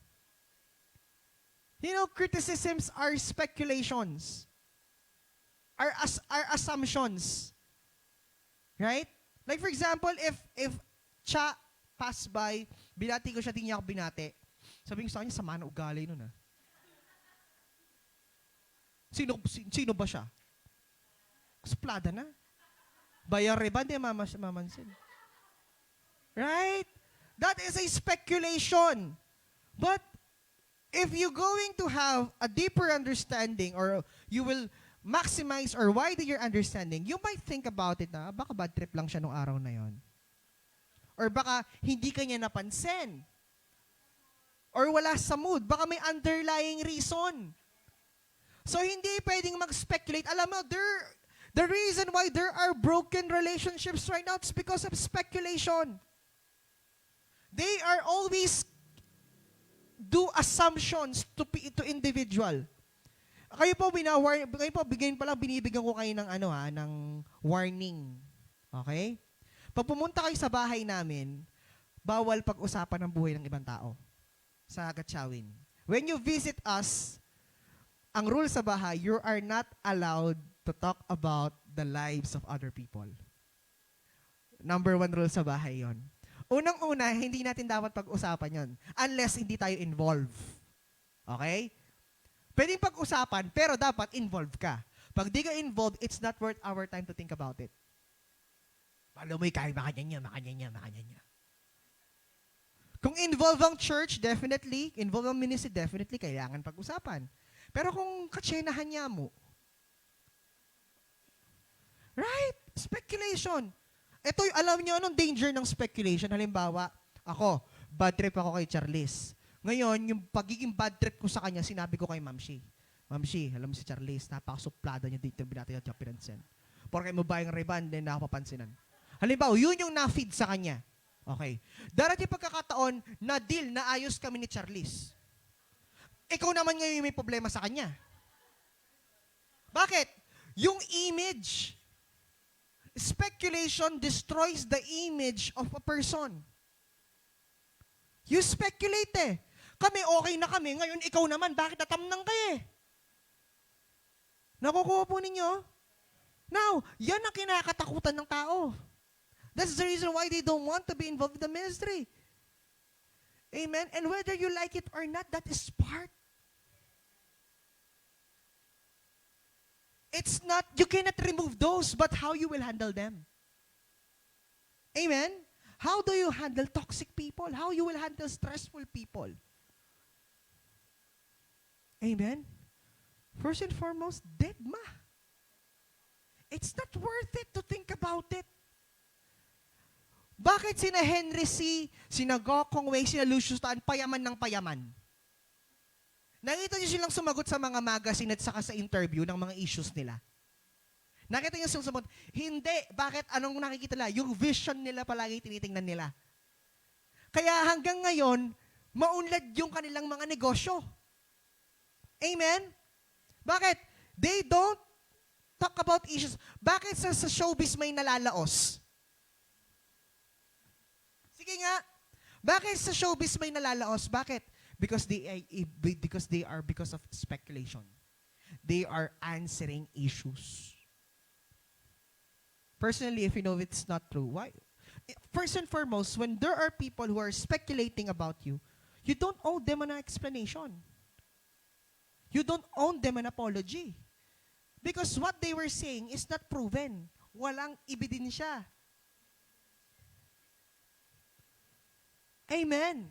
You know, criticisms are speculations. are assumptions. Right? Like for example, if Cha pass by, binati ko siya, di niya ako binati. Sabi ko sa kanya, sama na ugali nun ah. Sino ba siya? Suplada na. Bayare ba? Hindi mamansin. Right? That is a speculation. But if you're going to have a deeper understanding or you will maximize or widen your understanding, you might think about it na baka bad trip lang siya nung araw na yon. Or baka hindi kanya napansin. Or wala sa mood. Baka may underlying reason. So hindi pwedeng mag-speculate. Alam mo, the reason why there are broken relationships right now is because of speculation. They are always do assumptions to individual. Kayo po binibigyan ko kayo ng ng warning. Okay? Pag pumunta kayo sa bahay namin, bawal pag-usapan ng buhay ng ibang tao sa Gatchawin. When you visit us, ang rule sa bahay, you are not allowed to talk about the lives of other people. Number 1 rule sa bahay yon. Unang-una, hindi natin dapat pag-usapan yon unless hindi tayo involved. Okay? Pwedeng pag-usapan, pero dapat involved ka. Pag di ka involved, it's not worth our time to think about it. Alam mo, kaya makanya niya. Kung involved ang church, definitely. Involved ang ministry, definitely. Kailangan pag-usapan. Pero kung katsenahan niya mo, right? Speculation. Ito, alam niyo anong danger ng speculation? Halimbawa, ako, bad trip ako kay Charlize. Ngayon, yung pagiging bad trip ko sa kanya, sinabi ko kay Ma'am Shi. Ma'am Shi, alam mo si Charlize, napakasuplada niya dito, binati niya at pinansin. Porke mo ba yung riban, then nakapapansinan. Halimbawa, yun yung na-feed sa kanya. Okay. Darating pagkakataon na deal na ayos kami ni Charlize. Ikaw naman ngayon may problema sa kanya. Bakit? Yung image. Speculation destroys the image of a person. You speculate eh. Kami okay na kami, ngayon ikaw naman, bakit natamnang ka eh? Nakukuha po ninyo? Now, yan ang kinakatakutan ng tao. That's the reason why they don't want to be involved in the ministry. Amen? And whether you like it or not, that is part. It's not, you cannot remove those, but how you will handle them. Amen? How do you handle toxic people? How you will handle stressful people? Amen? First and foremost, dead ma. It's not worth it to think about it. Bakit sina Henry C., sina Gokong Wei, sina Lucius Tan, payaman ng payaman? Nakita niyo silang sumagot sa mga magazine at saka sa interview ng mga issues nila. Nakita niyo silang sumagot? Hindi. Bakit? Anong nakikita nila? Yung vision nila palagi tinitingnan nila. Kaya hanggang ngayon, maunlad yung kanilang mga negosyo. Amen? Bakit? They don't talk about issues. Bakit sa showbiz may nalalaos? Sige nga. Bakit sa showbiz may nalalaos? Bakit? Because because of speculation. They are answering issues. Personally, if you know it's not true, why? First and foremost, when there are people who are speculating about you, you don't owe them an explanation. You don't owe them an apology. Because what they were saying is not proven. Walang ebidensya. Amen.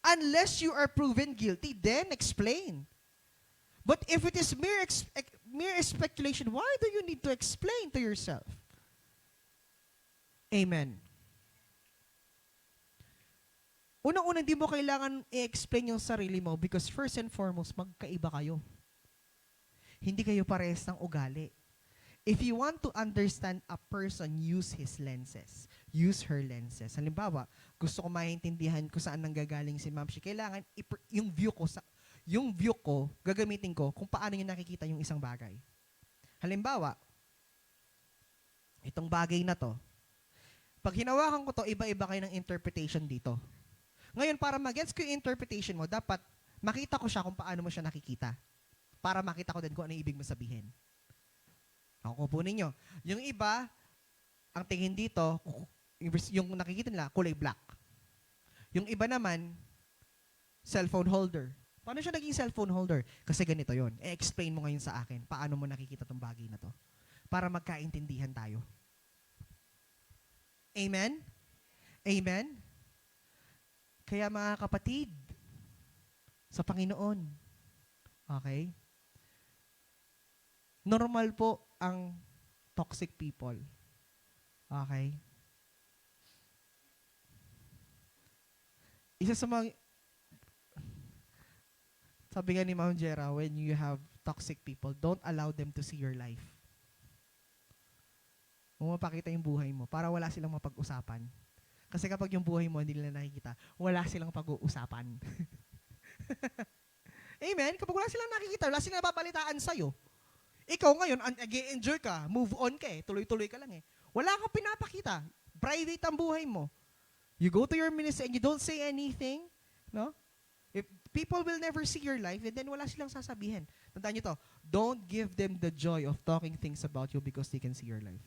Unless you are proven guilty, then explain. But if it is mere speculation, why do you need to explain to yourself? Amen. Unang-unang, di mo kailangan i-explain yung sarili mo because first and foremost, magkaiba kayo. Hindi kayo parehas ng ugali. If you want to understand a person, use his lenses. Use her lenses. Halimbawa, gusto ko maintindihan kung saan nanggagaling si Ma'am Shi. Kailangan yung view ko, gagamitin ko kung paano niya nakikita yung isang bagay. Halimbawa, itong bagay na to, pag hinawakan ko to, iba-iba kayo ng interpretation dito. Ngayon, para mag-gets ko yung interpretation mo, dapat makita ko siya kung paano mo siya nakikita. Para makita ko din kung ano yung ibig mo sabihin. Ako po ninyo. Yung iba, ang tingin dito, yung nakikita nila, kulay black. Yung iba naman, cellphone holder. Paano siya naging cellphone holder? Kasi ganito yon. E-explain mo ngayon sa akin, paano mo nakikita tong bagay na to. Para magkaintindihan tayo. Amen? Amen? Kaya mga kapatid, sa Panginoon, okay? Normal po ang toxic people. Okay? Isa sa mga, sabi nga ni Ma'am Jera, when you have toxic people, don't allow them to see your life. Huwag mapakita yung buhay mo para wala silang mapag-usapan. Kasi kapag yung buhay mo hindi nila nakikita, wala silang pag-uusapan. Amen? Kapag wala silang nakikita, wala silang napapalitaan sa'yo. Ikaw ngayon, nag-enjoy ka, move on ka tuloy-tuloy ka lang Wala kang pinapakita. Private ang buhay mo. You go to your ministry and you don't say anything, no? If people will never see your life, and then wala silang sasabihin. Tandaan nyo to, don't give them the joy of talking things about you because they can see your life.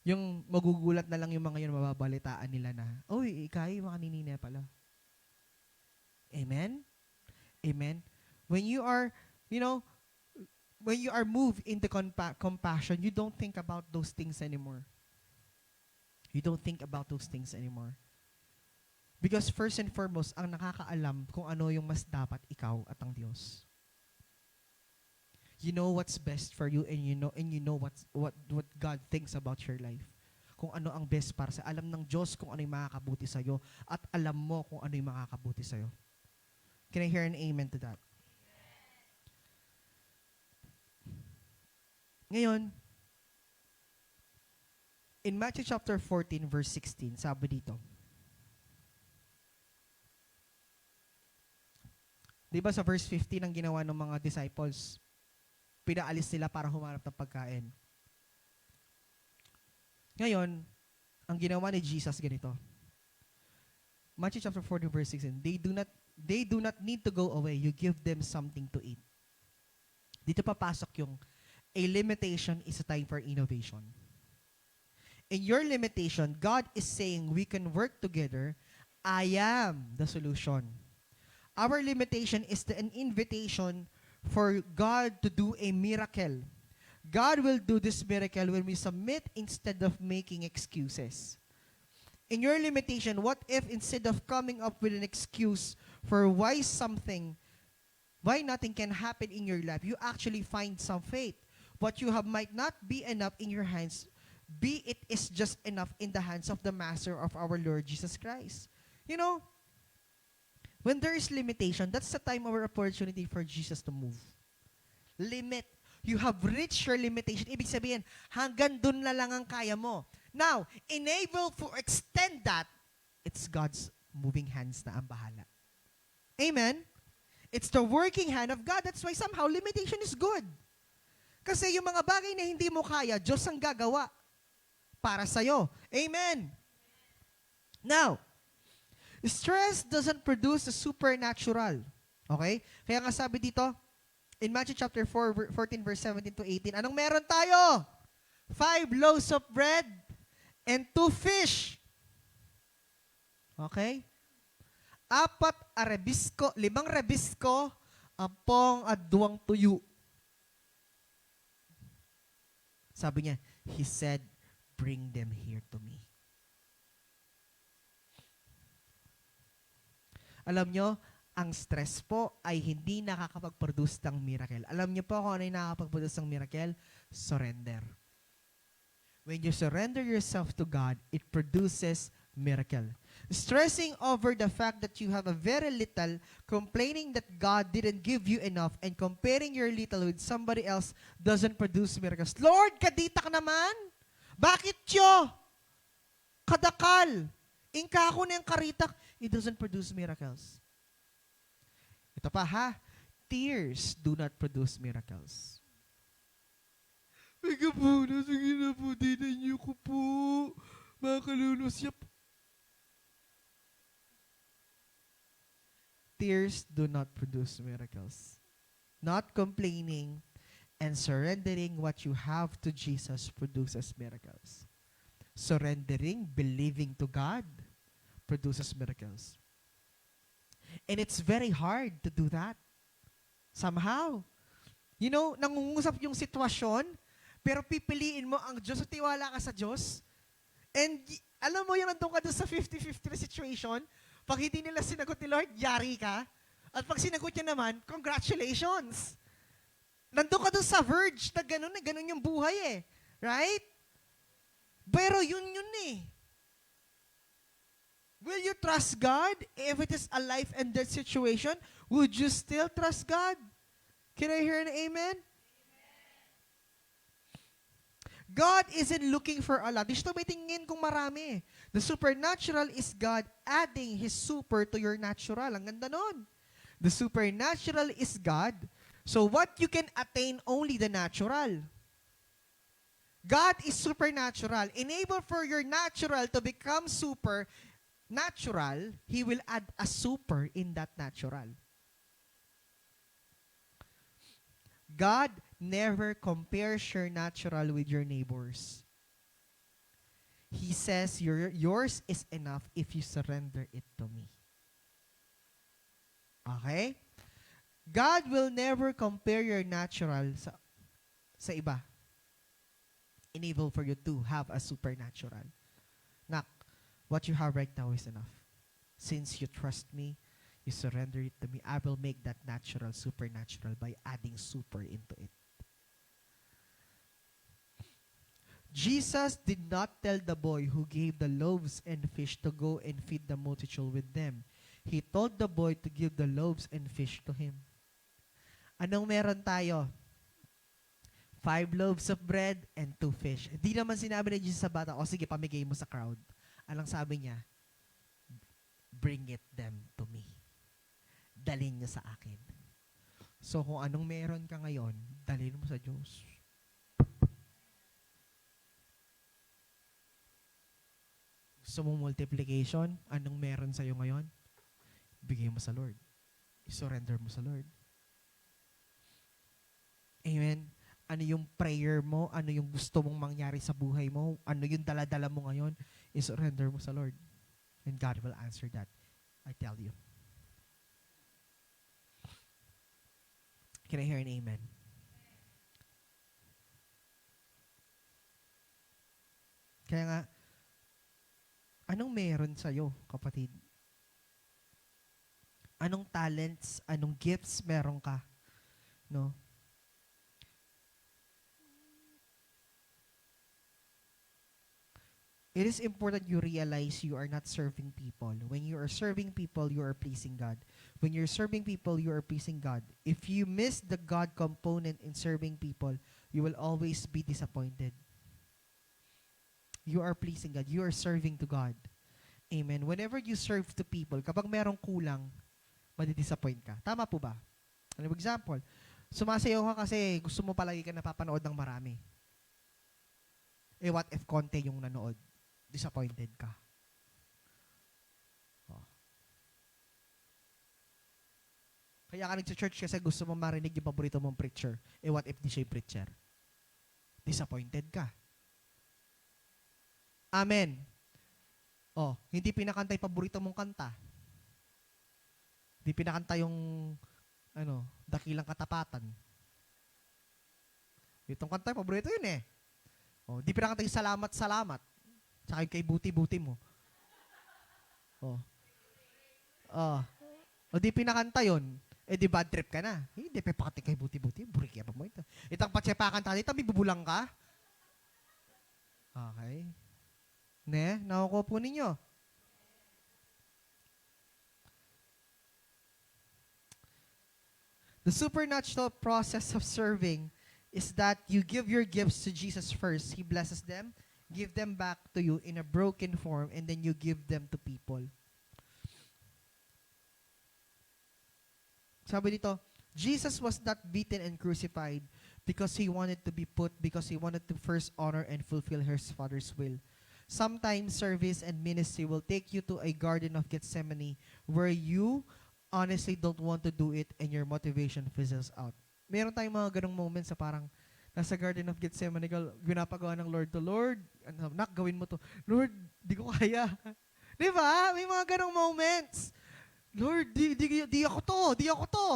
Yung magugulat na lang yung mga yun, mababalitaan nila na, oy, ikay, makaninina pala. Amen? Amen? When you are, when you are moved into compassion, you don't think about those things anymore. You don't think about those things anymore. Because first and foremost, ang nakakaalam kung ano yung mas dapat ikaw at ang Diyos. You know what's best for you and you know what God thinks about your life. Kung ano ang best para sa alam ng Diyos kung ano yung makakabuti sa iyo at alam mo kung ano yung makakabuti sa iyo. Can I hear an amen to that? Ngayon, in Matthew chapter 14 verse 16, sabi dito, di ba sa verse 15 ang ginawa ng mga disciples, pinaalis sila para humanap ng pagkain. Ngayon, ang ginawa ni Jesus ganito. Matthew chapter 14 verse 16, they do not need to go away. You give them something to eat. Dito papasok yung a limitation is a time for innovation. In your limitation, God is saying we can work together. I am the solution. Our limitation is an invitation for God to do a miracle. God will do this miracle when we submit instead of making excuses. In your limitation, what if instead of coming up with an excuse for why nothing can happen in your life, you actually find some faith. What you have might not be enough in your hands, be it is just enough in the hands of the Master of our Lord Jesus Christ. When there is limitation, that's the time or opportunity for Jesus to move. Limit. You have reached your limitation. Ibig sabihin, hanggang dun na lang ang kaya mo. Now, enable to extend that, it's God's moving hands na ang bahala. Amen? It's the working hand of God. That's why somehow limitation is good. Kasi yung mga bagay na hindi mo kaya, Diyos ang gagawa para sa'yo. Amen? Now, stress doesn't produce the supernatural. Okay? Kaya nga sabi dito, in Matthew chapter 14 verse 17 to 18, anong meron tayo? 5 loaves of bread and 2 fish. Okay? 5 rebisko, apong at 2 tuyo. Sabi niya, He said, bring them here to me. Alam nyo, ang stress po ay hindi nakakapag-produce ng miracle. Alam nyo po kung ano yung nakakapag-produce ng miracle? Surrender. When you surrender yourself to God, it produces miracle. Stressing over the fact that you have a very little, complaining that God didn't give you enough, and comparing your little with somebody else doesn't produce miracles. Lord, kadita ka naman? Bakit yo? Kadakal. Ingka ako na yung karitak. It doesn't produce miracles. Ito pa ha, tears do not produce miracles. Sige po, sige na po, dinanyo ko po. Mga kalunos, yap. Tears do not produce miracles. Not complaining And surrendering what you have to Jesus produces miracles. Surrendering, believing to God, produces miracles. And it's very hard to do that. Somehow. You know, nangungusap yung sitwasyon, pero pipiliin mo ang Diyos at tiwala ka sa Diyos. And alam mo yung nandun ka doon sa 50-50 na situation, pag hindi nila sinagot ni Lord, yari ka. At pag sinagot niya naman, congratulations. Nandun ka doon sa verge na ganun yung buhay eh. Right? Pero yun eh. Will you trust God if it is a life and death situation? Would you still trust God? Can I hear an amen? God isn't looking for a lot. Di siya tumitingin kung marami. The supernatural is God adding His super to your natural. Ang ganda nun. The supernatural is God. So what you can attain only the natural. God is supernatural. Enable for your natural to become supernatural, He will add a super in that natural. God never compares your natural with your neighbor's. He says yours is enough if you surrender it to me. Okay? God will never compare your natural sa iba. Enable for you to have a supernatural. Nak, what you have right now is enough. Since you trust me, you surrender it to me, I will make that natural supernatural by adding super into it. Jesus did not tell the boy who gave the loaves and fish to go and feed the multitude with them. He told the boy to give the loaves and fish to him. Anong meron tayo? 5 loaves of bread and 2 fish. Hindi naman sinabi ni Jesus sa bata, o sige, pamigay mo sa crowd. Anong sabi niya? Bring it them to me. Dalhin niyo sa akin. So kung anong meron ka ngayon, dalhin mo sa Diyos. Gusto mo multiplication? Anong meron sa'yo ngayon? Bigay mo sa Lord. I-surrender mo sa Lord. Amen. Ano yung prayer mo? Ano yung gusto mong mangyari sa buhay mo? Ano yung dala-dala mo ngayon? I-surrender mo sa Lord. And God will answer that. I tell you. Can I hear an amen? Kaya nga, anong meron sa'yo, kapatid? Anong talents, anong gifts meron ka? No? It is important you realize you are not serving people. When you are serving people, you are pleasing God. When you're serving people, you are pleasing God. If you miss the God component in serving people, you will always be disappointed. You are pleasing God. You are serving to God. Amen. Whenever you serve to people, kapag merong kulang, madidisappoint ka. Tama po ba? Ano example? Sumasayaw ka kasi gusto mo palagi ka napapanood ng marami. Eh, what if konti yung nanood? Disappointed ka. Oh. Kaya ka nag-church kasi gusto mo marinig yung paborito mong preacher. Eh, what if di siya yung preacher? Disappointed ka. Amen. Oh, hindi pinakanta yung paborito mong kanta. Hindi pinakanta yung dakilang katapatan. Itong kanta, paborito yun eh. Oh, hindi pinakanta yung salamat, salamat. Tsaka yung kay buti-buti mo. Oh. Oh. O di pinakanta yun. Eh di bad trip ka na. Hindi pinakanta kay buti-buti. Burik pa mo ito. Itang patsepakan tayo, tabi bubulang ka. Okay. Ne, nakukuha po ninyo. The supernatural process of serving is that you give your gifts to Jesus first. He blesses them, give them back to you in a broken form, and then you give them to people. Sabi dito, Jesus was not beaten and crucified because he wanted to be put, because he wanted to first honor and fulfill his Father's will. Sometimes service and ministry will take you to a Garden of Gethsemane where you honestly don't want to do it and your motivation fizzles out. meron tayong mga ganong moments sa parang nasa Garden of Gethsemane, ginapagawa ng Lord to, Lord, anak, gawin mo to. Lord, di ko kaya. Di ba? May mga ganong moments. Lord, di ako to, di ako to.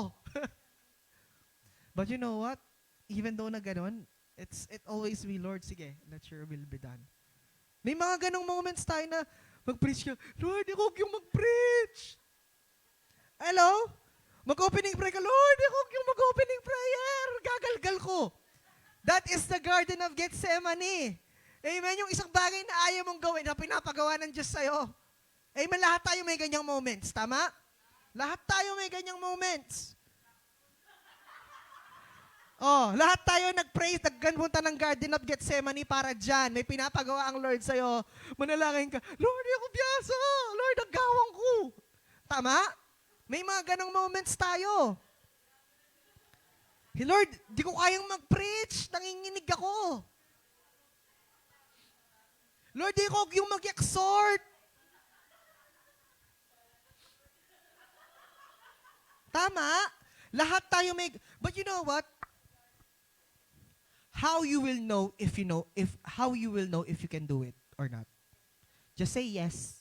But you know what? Even though na ganon, it always be, Lord, sige, let your will be done. May mga ganong moments tayo na mag-preach ka, Lord, ikaw yung mag-preach. Hello? Mag-opening prayer ka, Lord, ikaw yung mag-opening prayer. Gagalgal ko. That is the Garden of Gethsemane. Amen? Yung isang bagay na ayaw mong gawin na pinapagawa ng Diyos sa'yo. Amen? Lahat tayo may ganyang moments. Tama? Lahat tayo may ganyang moments. Oh, lahat tayo nag-pray, nagpunta ng Garden of Gethsemane para dyan. May pinapagawa ang Lord sa'yo. Manalangin ka, Lord, ako biyasa. Lord, ang gawang ko. Tama? May mga ganong moments tayo. Hey, Lord, di ko kayang mag-preach. Nanginginig ako. Lord, di ko yung mag-exhort. Tama? Lahat tayo may... But you know what? How you will know if you can do it or not? Just say yes.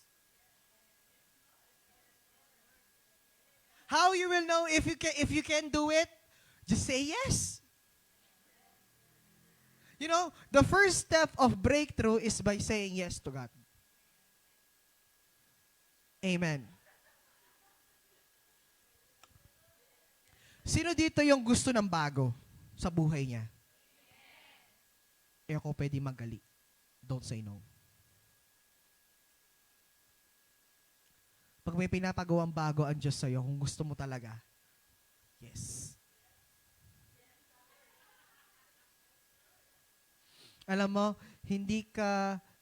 How you will know if you can do it? Just say yes. You know, the first step of breakthrough is by saying yes to God. Amen. Sino dito yung gusto ng bago sa buhay niya? Eh ako pwede magali. Don't say no. Pag may pinapagawang bago ang Diyos sa'yo, kung gusto mo talaga, yes. Alam mo,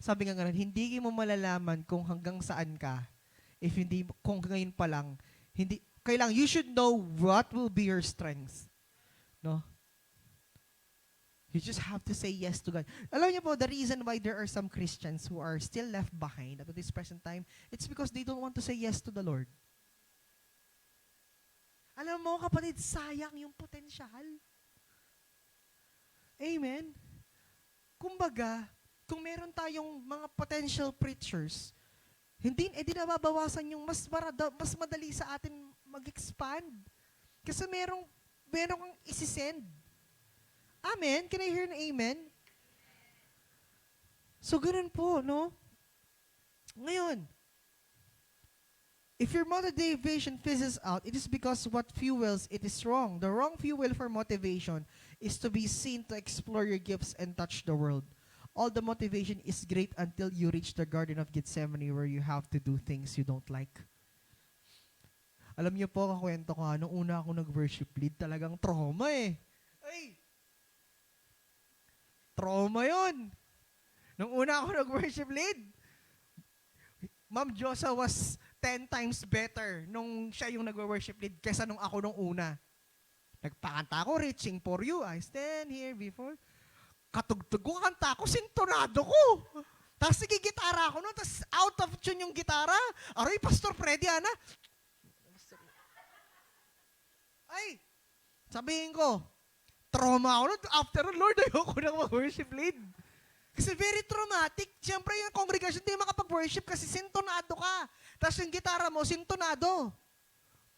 sabi nga ganun, hindi mo malalaman kung hanggang saan ka, kung ngayon pa lang, kailangan, you should know what will be your strength. No? You just have to say yes to God. Alam niyo po, the reason why there are some Christians who are still left behind at this present time, it's because they don't want to say yes to the Lord. Alam mo, kapatid, sayang yung potensyal. Amen? Kumbaga, kung meron tayong mga potential preachers, hindi nababawasan yung mas madali sa atin mag-expand. Kasi meron kang isi-send. Amen? Can I hear an amen? So, ganun po, no? Ngayon, if your motivation fizzles out, it is because what fuels it is wrong. The wrong fuel for motivation is to be seen to explore your gifts and touch the world. All the motivation is great until you reach the Garden of Gethsemane where you have to do things you don't like. Alam niyo po, kakwento ko, nung una ako nag-worship lead, talagang trauma eh. Ay! Trauma yun. Nung una ako nag-worship lead, Ma'am Josa was 10 times better nung siya yung nag-worship lead kesa nung ako nung una. Nagpakanta ako, Reaching for You, I stand here before. Katugtog ko, kanta ko, sintonado ko. Tapos nagigitara ako nun, tapos out of tune yung gitara. Aroy, Pastor Freddy, Ana. Ay, sabihin ko, trauma ako nun. After nun, Lord, ayoko na mag-worship lead. Kasi very traumatic. Siyempre, yung congregation, hindi makapag-worship kasi sintonado ka. Tapos yung gitara mo, sintonado.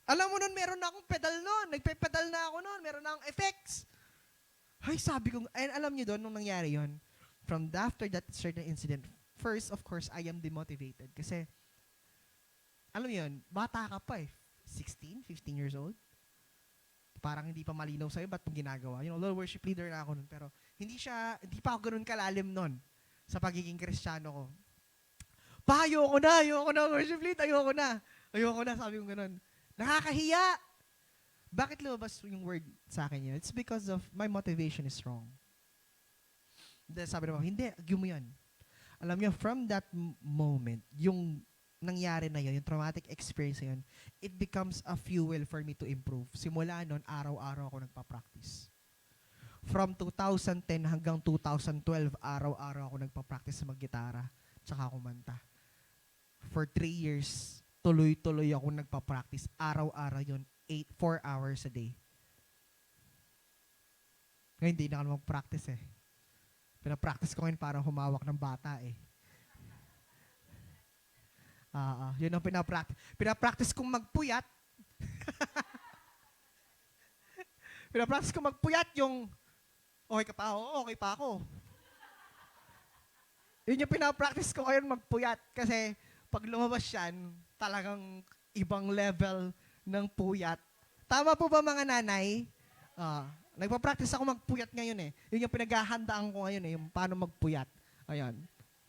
Alam mo nun, meron na akong pedal nun. Nagpe-pedal na ako nun. Meron na akong effects. Ay, sabi ko, and alam niyo doon, nung nangyari yon, after that certain incident, first, of course, I am demotivated. Kasi, alam niyo yun, bata ka pa eh. 16, 15 years old. Parang hindi pa malinaw sa'yo, ba't mong ginagawa? You know, little worship leader na ako nun. Pero, hindi pa ako ganun kalalim nun sa pagiging Kristiyano ko. Ayoko na, worship lead, ayoko na, sabi ko ganun. Nakakahiya. Bakit lumabas yung word sa akin yun? It's because of my motivation is wrong. Then sabi naman, hindi, agyo mo yan. Alam niyo, from that moment, yung nangyari na yun, yung traumatic experience na yun, it becomes a fuel for me to improve. Simula nun, araw-araw ako nagpa-practice. From 2010 hanggang 2012, araw-araw ako nagpa-practice sa mag-gitara, tsaka kumanta. For 3 years, tuloy-tuloy ako nagpa-practice. Araw-araw yun, 4 hours a day. Ngayon, hindi na ako mag-practice eh. Pinapractice ko ngayon parang humawak ng bata eh. Yun ang pinapractice. Pinapractice kong magpuyat. Pinapractice kong magpuyat yung, okay ka pa? Oo, okay pa ako. Yun yung pinapractice ko ngayon magpuyat. Kasi pag lumabas yan, talagang ibang level ng puyat. Tama po ba mga nanay? Nagpa-practice ako magpuyat ngayon eh. Yun yung pinaghahandaan ko ngayon eh, yung paano magpuyat. Ayan.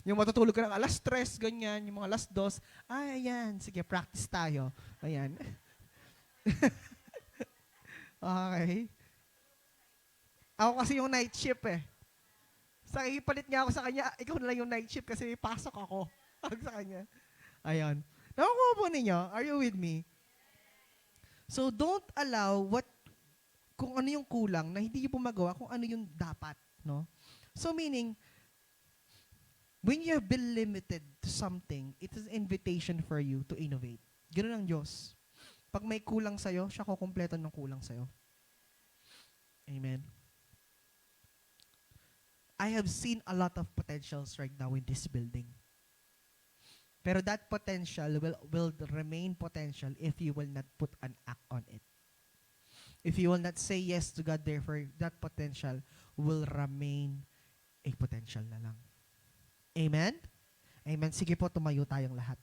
Yung matutulog ka ng alas 3, ganyan, yung mga alas 2. Ayan, sige, practice tayo. Ayan. Okay. Ako kasi yung night shift eh. Ipalit niya ako sa kanya, ikaw na lang yung night shift kasi may pasok ako. Sa kanya. Ayan. Nakukuha po ninyo? Are you with me? So, don't allow kung ano yung kulang na hindi niyo po magawa, kung ano yung dapat. No? So, meaning, when you have been limited to something, it is an invitation for you to innovate. Ganun ang Diyos. Pag may kulang sa'yo, siya kukumpleto ng kulang sa'yo. Amen. I have seen a lot of potentials right now in this building. Pero that potential will remain potential if you will not put an act on it. If you will not say yes to God, therefore, that potential will remain a potential na lang. Amen? Amen. Sige po, tumayo tayong lahat.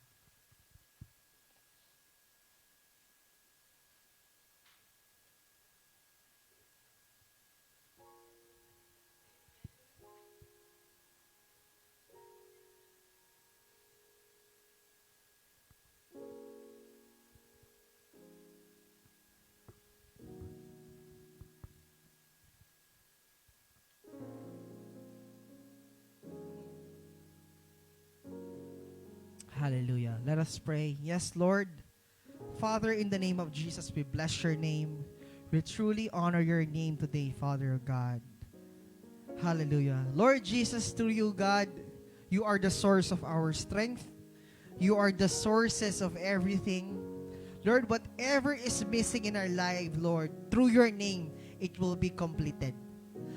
Hallelujah. Let us pray. Yes, Lord. Father, in the name of Jesus, we bless your name. We truly honor your name today, Father God. Hallelujah. Lord Jesus, through you, God, you are the source of our strength. You are the sources of everything. Lord, whatever is missing in our life, Lord, through your name, it will be completed.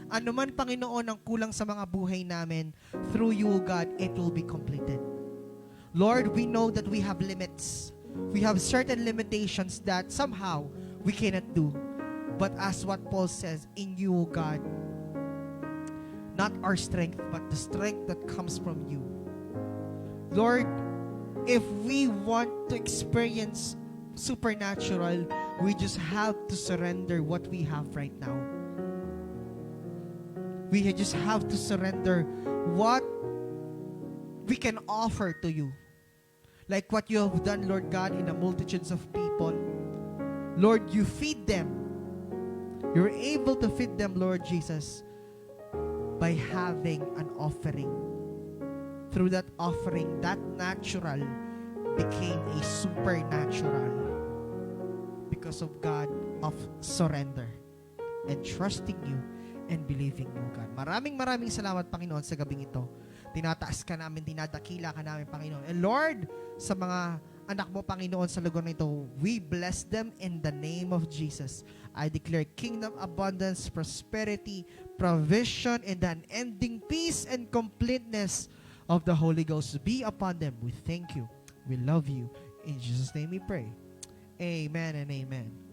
Ano man, Panginoon, ang kulang sa mga buhay namin, through you, God, it will be completed. Lord, we know that we have limits. We have certain limitations that somehow we cannot do. But as what Paul says, in you, God, not our strength, but the strength that comes from you. Lord, if we want to experience supernatural, we just have to surrender what we have right now. We just have to surrender what we can offer to you. Like what you have done, Lord God, in the multitudes of people. Lord, you feed them. You're able to feed them, Lord Jesus, by having an offering. Through that offering, that natural became a supernatural because of God of surrender and trusting you and believing you, God. Maraming salamat, Panginoon, sa gabing ito. Tinataas ka namin, dinadakila ka namin, Panginoon. And Lord, sa mga anak mo, Panginoon, sa lugar na ito, we bless them in the name of Jesus. I declare kingdom abundance, prosperity, provision, and the unending peace and completeness of the Holy Ghost be upon them. We thank you. We love you. In Jesus' name we pray. Amen and amen.